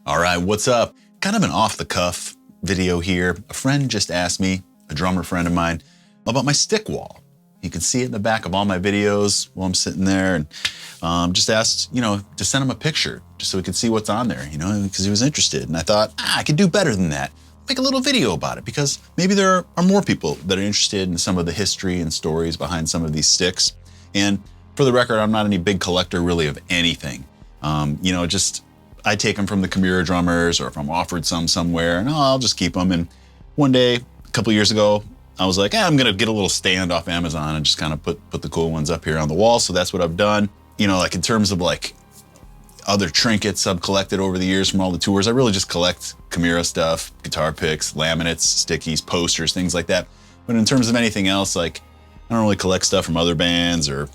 All right, what's up? Kind of an off-the-cuff video here. A friend just asked me, a drummer friend of mine, about my stick wall. You can see it in the back of all my videos while I'm sitting there, and just asked, to send him a picture just so he could see what's on there, because he was interested. And I thought, I could do better than that. Make a little video about it, because maybe there are more people that are interested in some of the history and stories behind some of these sticks. And for the record, I'm not any big collector really of anything. I take them from the Chimaira drummers, or if I'm offered some somewhere, and I'll just keep them. And one day, a couple years ago, I was like, I'm gonna get a little stand off Amazon and just kind of put the cool ones up here on the wall. So that's what I've done. Like in terms of like other trinkets I've collected over the years from all the tours, I really just collect Chimaira stuff, guitar picks, laminates, stickies, posters, things like that. But in terms of anything else, like I don't really collect stuff from other bands or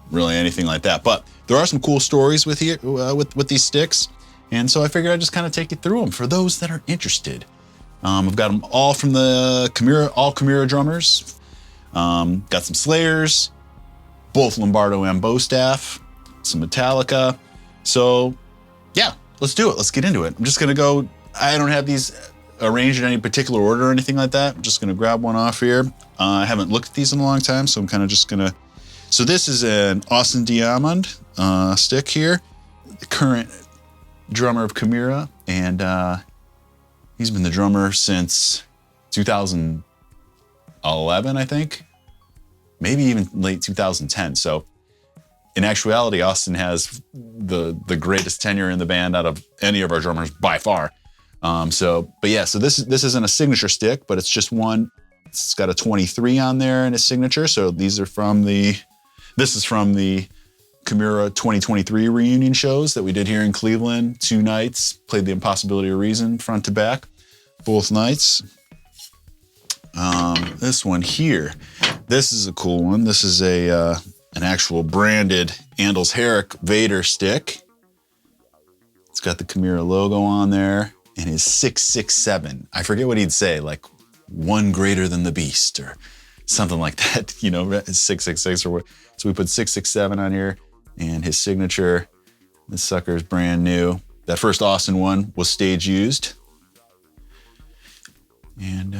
really anything like that. But there are some cool stories with these sticks. And so I figured I'd just kind of take you through them for those that are interested. I've got them all from the Chimaira drummers. Got some Slayers, both Lombardo and bow staff, some Metallica. So yeah, let's do it. Let's get into it. I'm just gonna go, I don't have these arranged in any particular order or anything like that. I'm just gonna grab one off here. I haven't looked at these in a long time, so I'm kind of just gonna, so this is an Austin Diamond stick here, the current drummer of Chimaira, and he's been the drummer since 2011, I think, maybe even late 2010. So in actuality, Austin has the greatest tenure in the band out of any of our drummers by far. So this isn't a signature stick, but it's just one. It's got a 23 on there in his signature. So this is from the Chimaira 2023 reunion shows that we did here in Cleveland. 2 nights, played The Impossibility of Reason front to back, both nights. This one here, this is a cool one. This is an actual branded Anders Herrick Vader stick. It's got the Chimaira logo on there and his 667. I forget what he'd say, like one greater than the beast or something like that, 666 or what. So we put 667 on here and his signature. This sucker is brand new. That first Austin one was stage used. And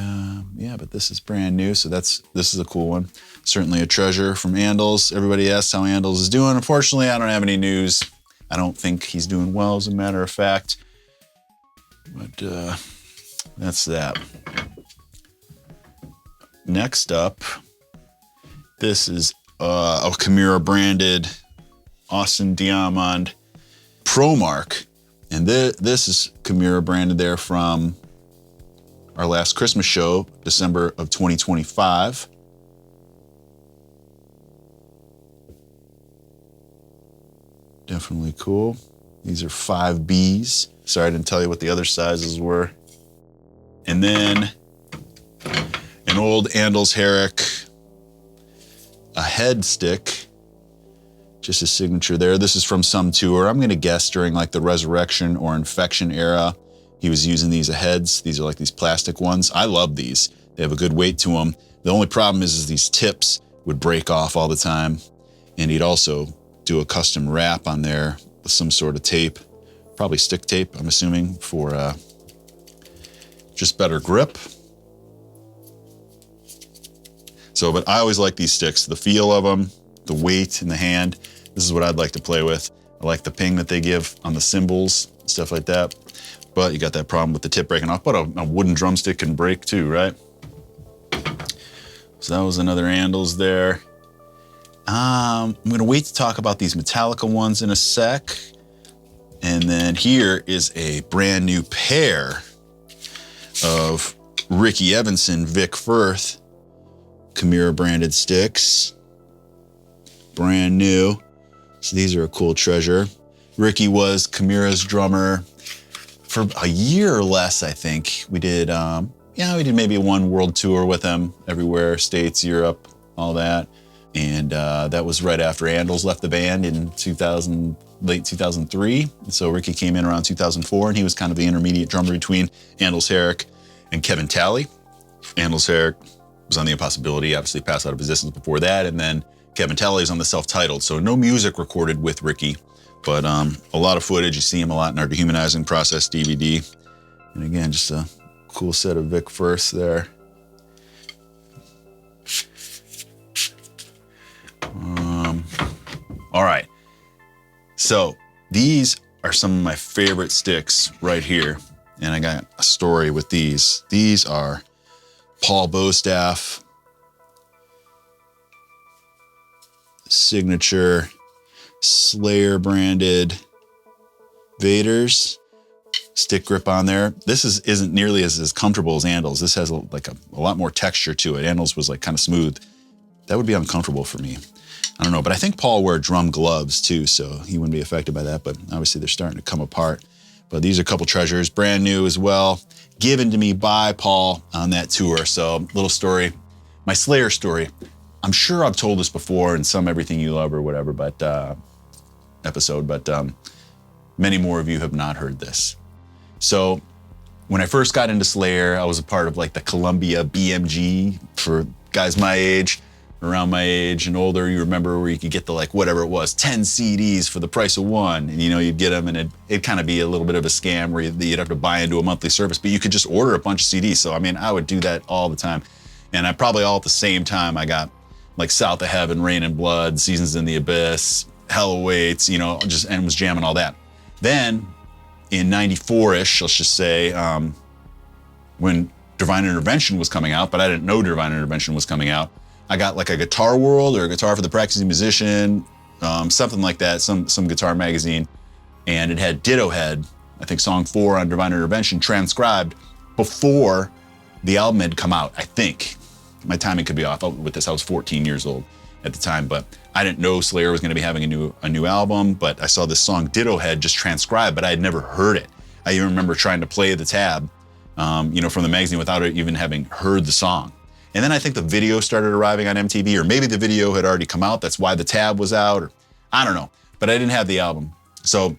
but this is brand new, so this is a cool one. Certainly a treasure from Arnold. Everybody asks how Arnold is doing. Unfortunately, I don't have any news. I don't think he's doing well, as a matter of fact. But that's that. Next up, this is a Chimaira branded Austin Diamond Pro Mark. And this is Chimaira branded there from our last Christmas show, December of 2025. Definitely cool. These are 5Bs. Sorry, I didn't tell you what the other sizes were. And then an old Anders Herrick, a head stick, just a signature there. This is from some tour. I'm gonna guess during like the Resurrection or Infection era. He was using these heads. These are like these plastic ones. I love these. They have a good weight to them. The only problem is these tips would break off all the time. And he'd also do a custom wrap on there with some sort of tape, probably stick tape, I'm assuming, for just better grip. So, but I always like these sticks, the feel of them, the weight in the hand. This is what I'd like to play with. I like the ping that they give on the cymbals, stuff like that. But you got that problem with the tip breaking off, but a wooden drumstick can break too, right? So that was another Arnold there. I'm gonna wait to talk about these Metallica ones in a sec. And then here is a brand new pair of Ricky Evanson, Vic Firth, Chimaira branded sticks. Brand new. So these are a cool treasure. Ricky was Chimaira's drummer for a year or less, I think. We did maybe one world tour with him everywhere, States, Europe, all that. And that was right after Arnold left the band in late 2003. So Ricky came in around 2004, and he was kind of the intermediate drummer between Arnold Herrick and Kevin Talley. Arnold Herrick was on The Impossibility, obviously passed out of existence before that, and then Kevin Talley is on the self-titled, so no music recorded with Ricky, But a lot of footage. You see him a lot in our Dehumanizing Process DVD. And again, just a cool set of Vic Firths there. All right. So these are some of my favorite sticks right here. And I got a story with these. These are Paul Bostaff signature Slayer branded Vaders. Stick grip on there. This isn't nearly as comfortable as Arnold's. This has a lot more texture to it. Arnold's was like kind of smooth. That would be uncomfortable for me. I don't know, but I think Paul wore drum gloves too, so he wouldn't be affected by that, but obviously they're starting to come apart. But these are a couple treasures, brand new as well, given to me by Paul on that tour. So little story, my Slayer story. I'm sure I've told this before in some Everything You Love or whatever, but episode, but many more of you have not heard this. So when I first got into Slayer, I was a part of like the Columbia BMG for guys my age, around my age and older. You remember where you could get the like whatever it was, 10 CDs for the price of one, and you know, you'd get them and it'd kind of be a little bit of a scam where you'd have to buy into a monthly service, but you could just order a bunch of CDs. So I mean, I would do that all the time. And I probably all at the same time, I got like South of Heaven, Rain and Blood, Seasons in the Abyss, Hell Awaits, you know, and was jamming all that. Then in 94-ish, let's just say, when Divine Intervention was coming out, but I didn't know Divine Intervention was coming out, I got like a Guitar World or a Guitar for the Practicing Musician, something like that, some guitar magazine, and it had Ditto Head, I think song 4 on Divine Intervention, transcribed before the album had come out, I think. My timing could be off with this. I was 14 years old at the time, but I didn't know Slayer was going to be having a new album, but I saw this song Ditto Head just transcribed, but I had never heard it. I even remember trying to play the tab, you know, from the magazine without even having heard the song. And then I think the video started arriving on MTV, or maybe the video had already come out. That's why the tab was out, or I don't know, but I didn't have the album. So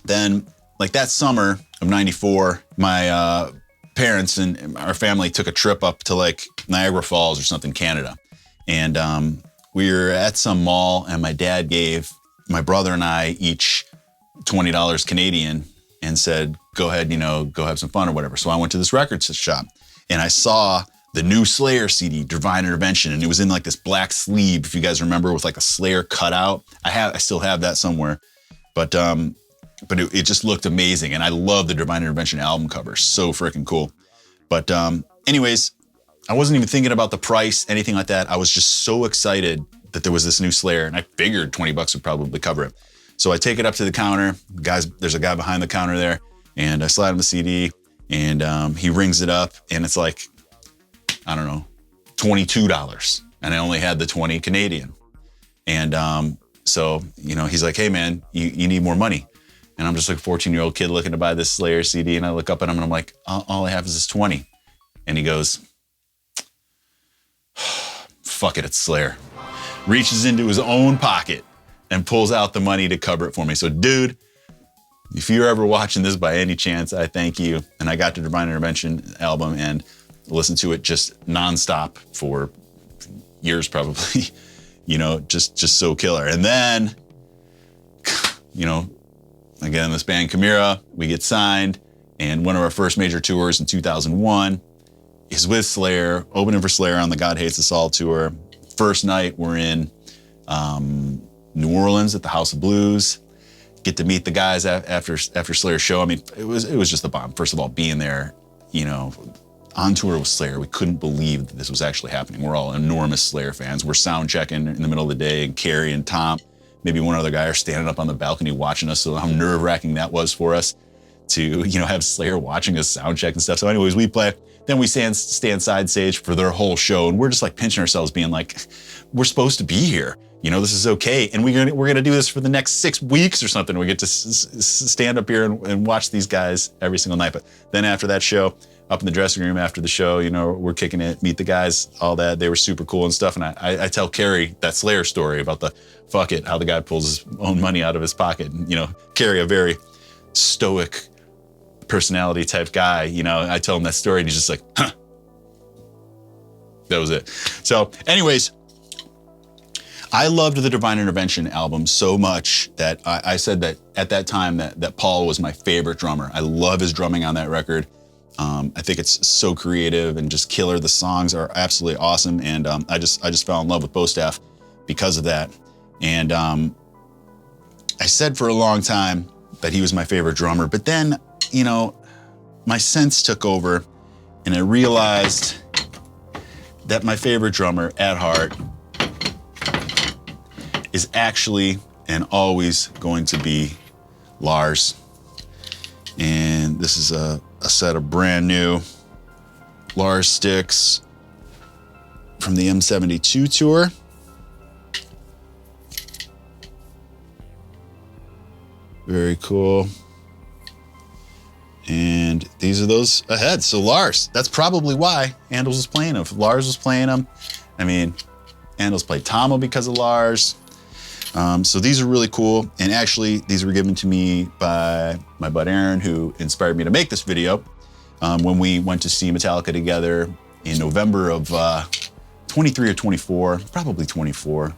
then like that summer of 94, my parents and our family took a trip up to like Niagara Falls or something, Canada. And we were at some mall and my dad gave my brother and I each $20 Canadian and said, go ahead, you know, go have some fun or whatever. So I went to this record shop and I saw the new Slayer CD, Divine Intervention, and it was in like this black sleeve, if you guys remember, with like a Slayer cutout. I still have that somewhere, but it just looked amazing, and I love the Divine Intervention album cover, so freaking cool. But anyways, I wasn't even thinking about the price, anything like that. I was just so excited that there was this new Slayer, and I figured 20 bucks would probably cover it. So I take it up to the counter. There's a guy behind the counter there, and I slide him the CD, and he rings it up, and it's like, I don't know, $22. And I only had the 20 Canadian. And so, you know, he's like, hey man, you need more money. And I'm just like a 14-year-old kid looking to buy this Slayer CD. And I look up at him and I'm like, all I have is this 20. And he goes, fuck it, it's Slayer. Reaches into his own pocket and pulls out the money to cover it for me. So dude, if you're ever watching this by any chance, I thank you. And I got the Divine Intervention album and listened to it just nonstop for years probably, you know, just so killer. And then, you know, again, this band Chimaira, we get signed, and one of our first major tours in 2001 is with Slayer, opening for Slayer on the God Hates Us All tour. First night, we're in New Orleans at the House of Blues. Get to meet the guys after Slayer's show. I mean, it was just the bomb. First of all, being there, you know, on tour with Slayer, we couldn't believe that this was actually happening. We're all enormous Slayer fans. We're sound checking in the middle of the day, and Carrie and Tom, maybe one other guy, are standing up on the balcony watching us. So how nerve-wracking that was for us to, you know, have Slayer watching us sound check and stuff. So anyways, we play. Then we stand side stage for their whole show, and we're just like pinching ourselves, being like, we're supposed to be here. You know, this is okay. And we're gonna do this for the next 6 weeks or something. We get to stand up here and watch these guys every single night. But then after that show, up in the dressing room after the show, you know, we're kicking it, meet the guys, all that. They were super cool and stuff. And I tell Carrie that Slayer story about the fuck it, how the guy pulls his own money out of his pocket. And, you know, Carrie, a very stoic personality type guy, you know, I tell him that story and he's just like, huh. That was it. So anyways, I loved the Divine Intervention album so much that I said that at that time that Paul was my favorite drummer. I love his drumming on that record. I think it's so creative and just killer. The songs are absolutely awesome, and I just fell in love with Bostaff because of that. And I said for a long time that he was my favorite drummer, but then, you know, my sense took over, and I realized that my favorite drummer at heart is actually and always going to be Lars. And this is a set of brand new Lars sticks from the M72 tour. Very cool. And these are those ahead. So Lars, that's probably why Anders was playing them. If Lars was playing them, I mean, Anders played Tomo because of Lars. So these are really cool. And actually, these were given to me by my bud Aaron, who inspired me to make this video when we went to see Metallica together in November of 23 or 24, probably 24,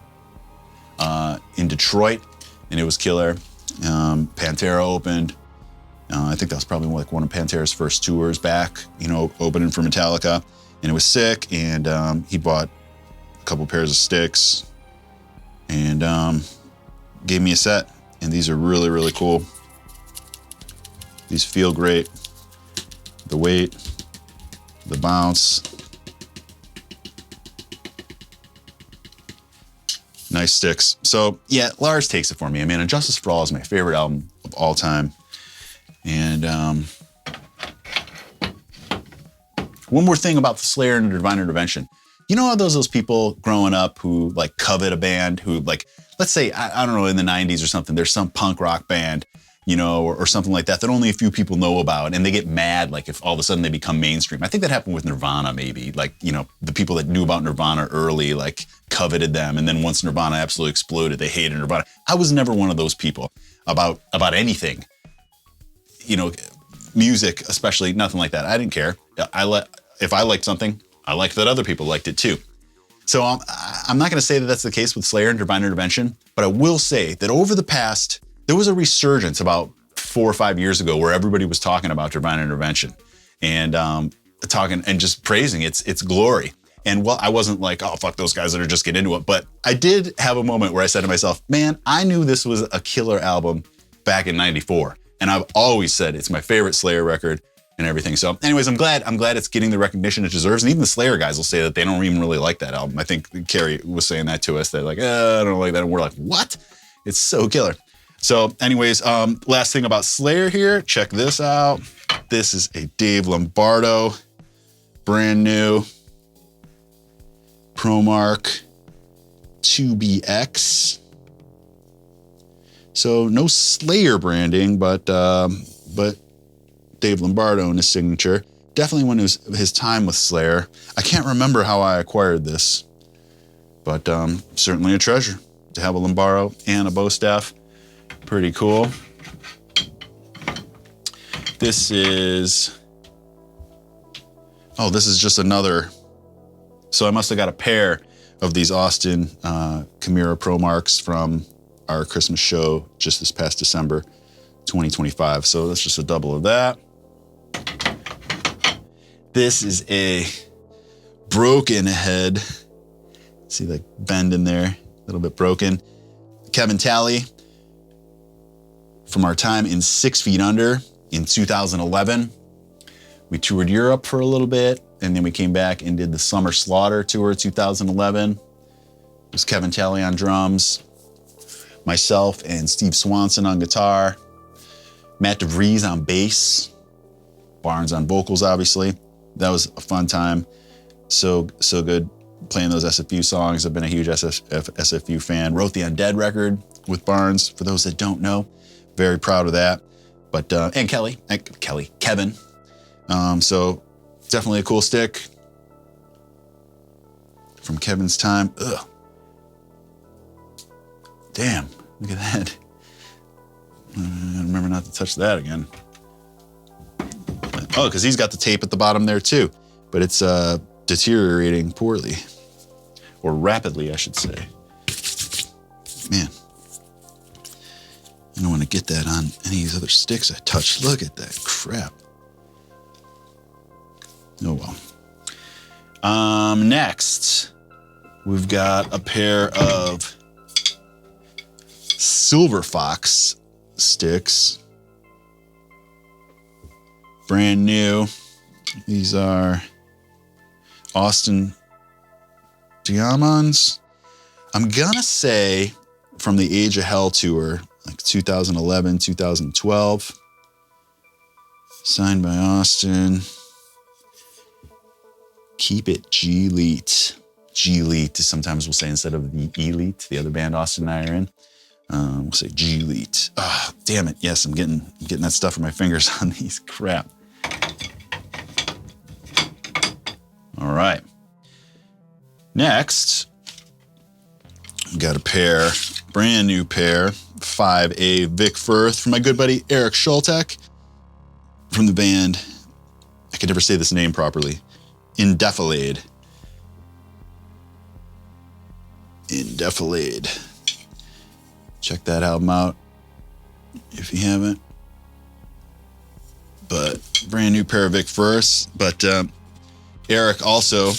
in Detroit. And it was killer. Pantera opened. I think that was probably like one of Pantera's first tours back, you know, opening for Metallica. And it was sick. And he bought a couple pairs of sticks and gave me a set. And these are really, really cool. These feel great. The weight, the bounce. Nice sticks. So yeah, Lars takes it for me. I mean, Justice for All is my favorite album of all time. And one more thing about the Slayer and the Divine Intervention. You know how those people growing up who like covet a band who like, let's say, I don't know, in the 90s or something, there's some punk rock band, you know, or something like that only a few people know about, and they get mad like if all of a sudden they become mainstream. I think that happened with Nirvana maybe, like, you know, the people that knew about Nirvana early like coveted them, and then once Nirvana absolutely exploded, they hated Nirvana. I was never one of those people about anything. You know, music, especially, nothing like that. I didn't care. If I liked something, I liked that other people liked it too. So I'm not going to say that that's the case with Slayer and Divine Intervention, but I will say that over the past, there was a resurgence about 4 or 5 years ago where everybody was talking about Divine Intervention and talking and just praising its glory. And well, I wasn't like, oh, fuck those guys that are just getting into it. But I did have a moment where I said to myself, man, I knew this was a killer album back in '94. And I've always said it's my favorite Slayer record and everything. So anyways, I'm glad it's getting the recognition it deserves. And even the Slayer guys will say that they don't even really like that album. I think Carrie was saying that to us. They're like, I don't like that. And we're like, what? It's so killer. So anyways, last thing about Slayer here, check this out. This is a Dave Lombardo, brand new ProMark 2BX. So no Slayer branding, but Dave Lombardo in his signature. Definitely when it was his time with Slayer. I can't remember how I acquired this, but certainly a treasure to have a Lombardo and a Bostaff. Pretty cool. This is just another. So I must have got a pair of these Austin Chimaira ProMarks from our Christmas show just this past December 2025. So that's just a double of that. This is a broken head. See the bend in there, a little bit broken. Kevin Talley from our time in 6 Feet Under in 2011. We toured Europe for a little bit, and then we came back and did the Summer Slaughter tour 2011. It was Kevin Talley on drums, myself and Steve Swanson on guitar, Matt DeVries on bass, Barnes on vocals, obviously. That was a fun time. So good playing those SFU songs. I've been a huge SFU fan. Wrote the Undead record with Barnes, for those that don't know. Very proud of that. But, and Kevin. So definitely a cool stick from Kevin's time. Ugh. Damn, look at that. Remember not to touch that again. Oh, because he's got the tape at the bottom there too, but it's deteriorating poorly, or rapidly, I should say. Man, I don't want to get that on any of these other sticks I touched. Look at that crap. Oh well. Next, we've got a pair of Silver Fox sticks. Brand new. These are Austin Diamonds. I'm gonna say from the Age of Hell tour, like 2011, 2012. Signed by Austin. Keep it G-Leet. G-Leet, sometimes we'll say instead of the Elite, the other band Austin and I are in. We'll say G-Leet. Ah, oh, damn it. Yes, I'm getting that stuff from my fingers on these. Crap. All right. Next, we got a pair, brand new pair, 5A Vic Firth from my good buddy Eric Schultek from the band, I could never say this name properly, Indefilade. Check that album out if you haven't. But brand new pair of Vic Firths. But Eric also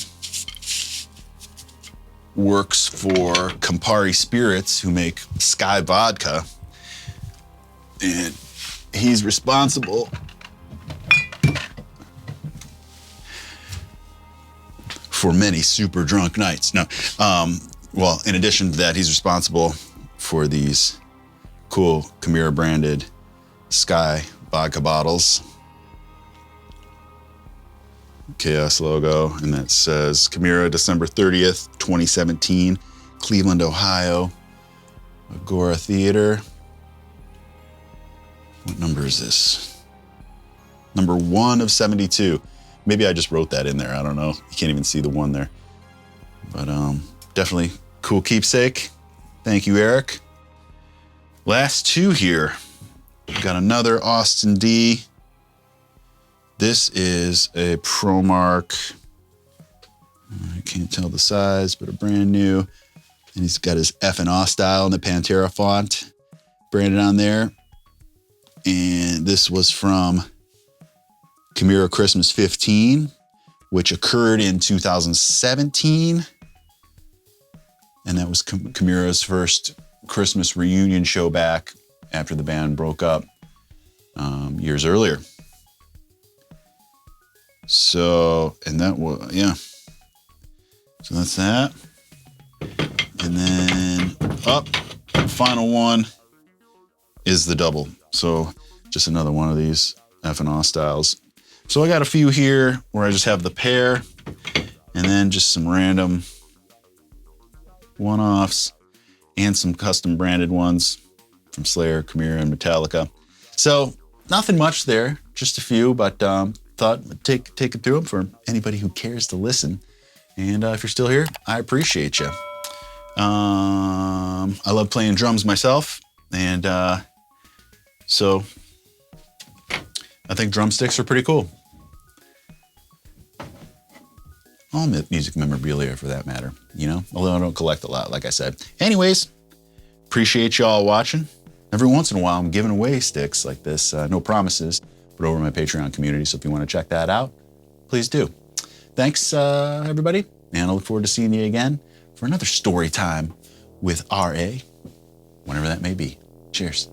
works for Campari Spirits, who make Sky Vodka. And he's responsible for many super drunk nights. No, well, in addition to that, he's responsible for these cool Chimaira branded Sky vodka bottles. Chaos logo, and that says Chimaira, December 30th, 2017, Cleveland, Ohio, Agora Theater. What number is this? Number 1 of 72. Maybe I just wrote that in there. I don't know. You can't even see the 1 there. But definitely cool keepsake. Thank you, Eric. Last 2 here. We've got another Austin D. This is a ProMark. I can't tell the size, but a brand new. And he's got his F and A style in the Pantera font branded on there. And this was from Chimaira Christmas 15, which occurred in 2017. And that was Chimaira's first Christmas reunion show back after the band broke up years earlier. So, and that was, yeah. So that's that. And then up, final one is the double. So just another one of these F&A styles. So I got a few here where I just have the pair and then just some random one-offs and some custom branded ones from Slayer, Chimaira, and Metallica. So nothing much there, just a few, but thought I'd take it through them for anybody who cares to listen. And if you're still here, I appreciate you. I love playing drums myself, and so I think drumsticks are pretty cool. All music memorabilia for that matter, you know, although I don't collect a lot, like I said. Anyways, appreciate y'all watching. Every once in a while, I'm giving away sticks like this, no promises, but over my Patreon community. So if you want to check that out, please do. Thanks, everybody. And I look forward to seeing you again for another story time with RA, whenever that may be. Cheers.